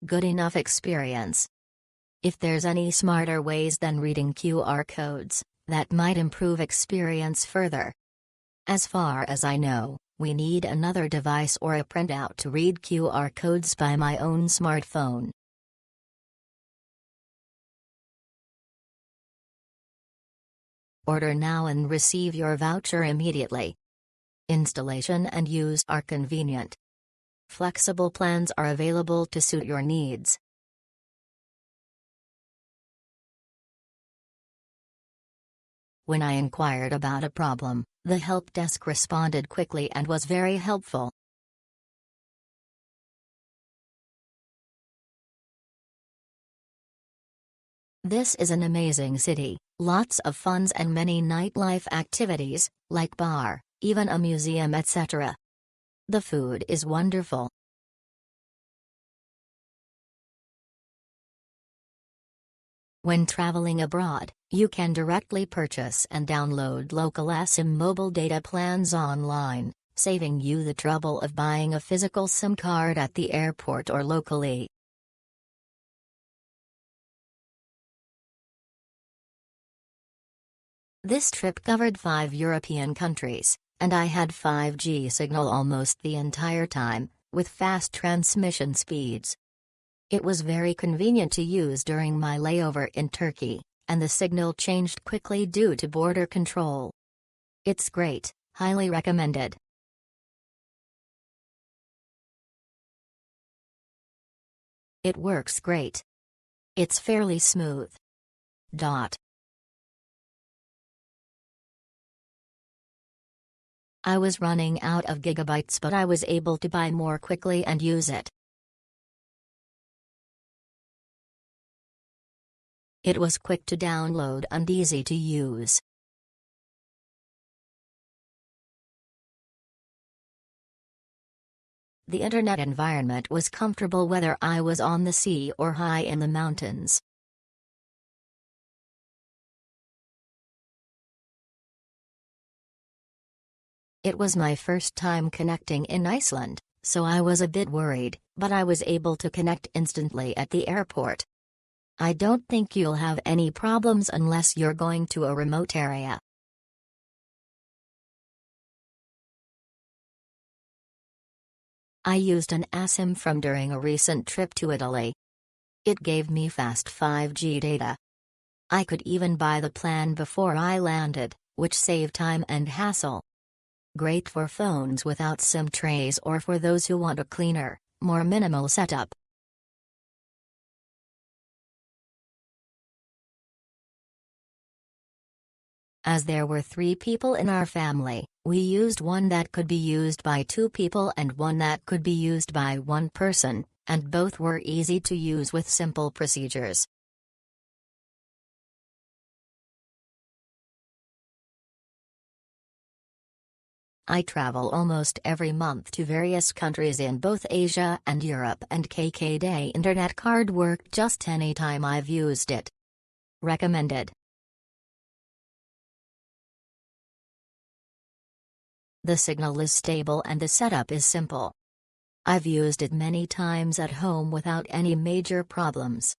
good enough experience. If there's any smarter ways than reading QR codes, that might improve experience further. As far as I know, we need another device or a printout to read QR codes by my own smartphone. Order now and receive your voucher immediately. Installation and use are convenient. Flexible plans are available to suit your needs. When I inquired about a problem, the help desk responded quickly and was very helpful. This is an amazing city, lots of funs and many nightlife activities, like bar, even a museum, etc. The food is wonderful. When traveling abroad, you can directly purchase and download local eSIM mobile data plans online, saving you the trouble of buying a physical SIM card at the airport or locally. This trip covered 5 European countries, and I had 5G signal almost the entire time, with fast transmission speeds. It was very convenient to use during my layover in Turkey, and the signal changed quickly due to border control. It's great, highly recommended. It works great. It's fairly smooth. I was running out of gigabytes, but I was able to buy more quickly and use it. It was quick to download and easy to use. The internet environment was comfortable whether I was on the sea or high in the mountains. It was my first time connecting in Iceland, so I was a bit worried, but I was able to connect instantly at the airport. I don't think you'll have any problems unless you're going to a remote area. I used an eSIM from during a recent trip to Italy. It gave me fast 5G data. I could even buy the plan before I landed, which saved time and hassle. Great for phones without SIM trays or for those who want a cleaner, more minimal setup. As there were 3 people in our family, we used one that could be used by 2 people and one that could be used by 1 person, and both were easy to use with simple procedures. I travel almost every month to various countries in both Asia and Europe, and KKday Internet Card worked just any time I've used it. Recommended. The signal is stable and the setup is simple. I've used it many times at home without any major problems.